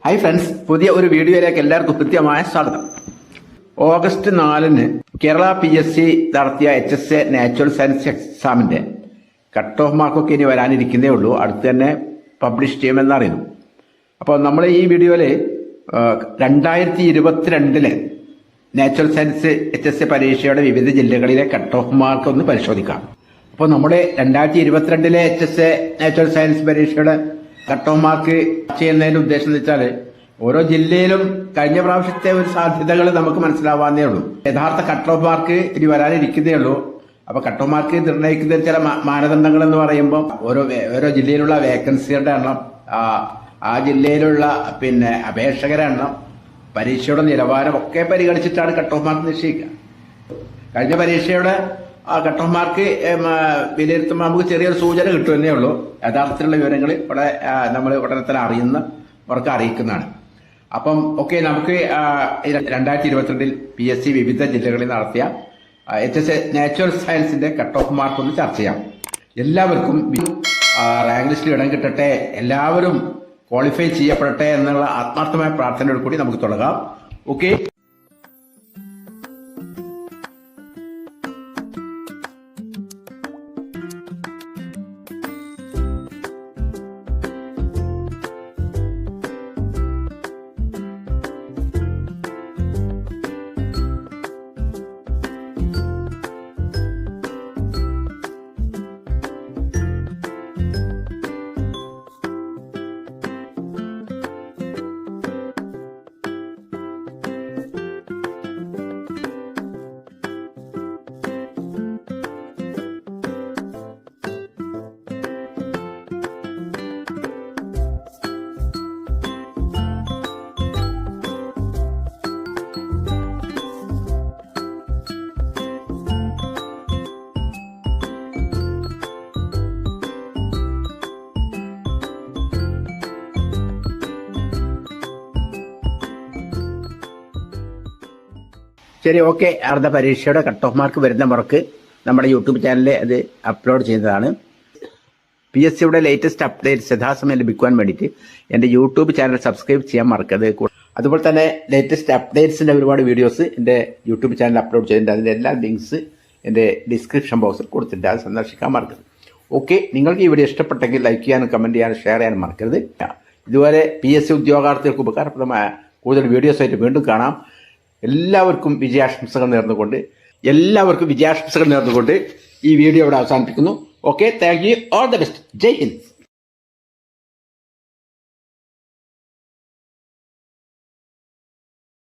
Hi friends, പുതിയ ഒരു വീഡിയോയിലേക്ക് എല്ലാവർക്കും കൃത്യമായ സ്വാഗതം. ഓഗസ്റ്റ് 4-ന് കേരള PSC നടത്തിയ HSA നാച്ചുറൽ സയൻസ് എക്സാമിന്റെ കട്ട് ഓഫ് മാർക്കൊക്കെ ഇനി വരാനിരിക്കുന്നേ ഉള്ളൂ. അടുത്ത് തന്നെ പബ്ലിഷ് ചെയ്യുമെന്ന് അറിയുന്നു. അപ്പോൾ നമ്മൾ ഈ വീഡിയോയിൽ 2022 നാച്ചുറൽ സയൻസ് HSA പരീക്ഷയുടെ വിവിധ ജില്ലകളിലെ കട്ട് ഓഫ് മാർക്ക് ഒന്ന് പരിശോധിക്കാം. അപ്പോൾ നമ്മുടെ 2022 HSA നാച്ചുറൽ സയൻസ് പരീക്ഷയുടെ കട്ട് ഓഫ് മാർക്ക് ചെയ്യുന്നതിന്റെ ഉദ്ദേശം എന്ന് വെച്ചാൽ ഓരോ ജില്ലയിലും കഴിഞ്ഞ പ്രാവശ്യത്തെ ഒരു സാധ്യതകൾ നമുക്ക് മനസ്സിലാവാന്നേ ഉള്ളൂ. യഥാർത്ഥ കട്ട് ഓഫ് മാർക്ക് ഇനി വരാനിരിക്കുന്നേ ഉള്ളൂ. അപ്പൊ കട്ട് ഓഫ് മാർക്ക് നിർണ്ണയിക്കുന്ന ചില മാനദണ്ഡങ്ങൾ എന്ന് പറയുമ്പോൾ ഓരോ ജില്ലയിലുള്ള വേക്കൻസികളുടെ എണ്ണം, ആ ജില്ലയിലുള്ള അപേക്ഷകരുടെ എണ്ണം, പരീക്ഷയുടെ നിലവാരം ഒക്കെ പരിഗണിച്ചിട്ടാണ് കട്ട് ഓഫ് മാർക്ക് നിശ്ചയിക്കുക. കഴിഞ്ഞ പരീക്ഷയുടെ കട്ട് ഓഫ് മാർക്ക് വിലയിരുത്തുമ്പോൾ നമുക്ക് ചെറിയൊരു സൂചന കിട്ടുമെന്നേ ഉള്ളൂ. യഥാർത്ഥത്തിലുള്ള വിവരങ്ങൾ നമ്മൾ ഉടനെ തന്നെ അറിയുന്നവർക്ക് അറിയിക്കുന്നതാണ്. അപ്പം നമുക്ക് 2022 PSC വിവിധ ജില്ലകളിൽ നടത്തിയ HSA നാച്ചുറൽ സയൻസിന്റെ കട്ട് ഓഫ് മാർക്ക് ഒന്ന് ചർച്ച ചെയ്യാം. എല്ലാവർക്കും റാങ്ക് ലിസ്റ്റിൽ ഇടം കിട്ടട്ടെ, എല്ലാവരും ക്വാളിഫൈ ചെയ്യപ്പെടട്ടെ എന്നുള്ള ആത്മാർത്ഥമായ പ്രാർത്ഥനയോട് കൂടി നമുക്ക് തുടങ്ങാം. ഓക്കെ. ശരി, ഓക്കെ. അടുത്ത പരീക്ഷയുടെ കട്ട് ഓഫ് മാർക്ക് വരുന്ന മുറക്ക് നമ്മുടെ യൂട്യൂബ് ചാനലിൽ അത് അപ്ലോഡ് ചെയ്യുന്നതാണ്. PSCയുടെ ലേറ്റസ്റ്റ് അപ്ഡേറ്റ്സ് യഥാസമയം ലഭിക്കുവാൻ വേണ്ടിയിട്ട് എൻ്റെ യൂട്യൂബ് ചാനൽ സബ്സ്ക്രൈബ് ചെയ്യാൻ മറക്കരുത്. അതുപോലെ തന്നെ ലേറ്റസ്റ്റ് അപ്ഡേറ്റ്സിൻ്റെ ഒരുപാട് വീഡിയോസ് എൻ്റെ യൂട്യൂബ് ചാനൽ അപ്ലോഡ് ചെയ്തിട്ടുണ്ട്. അതിൻ്റെ എല്ലാ ലിങ്ക്സ് എൻ്റെ ഡിസ്ക്രിപ്ഷൻ ബോക്സിൽ കൊടുത്തിട്ടുണ്ട്. അത് സന്ദർശിക്കാൻ മറക്കരുത്. ഓക്കെ. നിങ്ങൾക്ക് ഈ വീഡിയോ ഇഷ്ടപ്പെട്ടെങ്കിൽ ലൈക്ക് ചെയ്യാനും കമൻറ്റ് ചെയ്യാനും ഷെയർ ചെയ്യാനും മറക്കരുത്. ഇതുപോലെ PSC ഉദ്യോഗാർത്ഥികൾക്ക് ഉപകാരപ്രദമായ കൂടുതൽ വീഡിയോസായിട്ട് വീണ്ടും കാണാം. എല്ലാവർക്കും വിജയാശംസകൾ നേർന്നുകൊണ്ട് ഈ വീഡിയോ ഇവിടെ അവസാനിപ്പിക്കുന്നു. Okay, thank you. All the best. Jai Hind.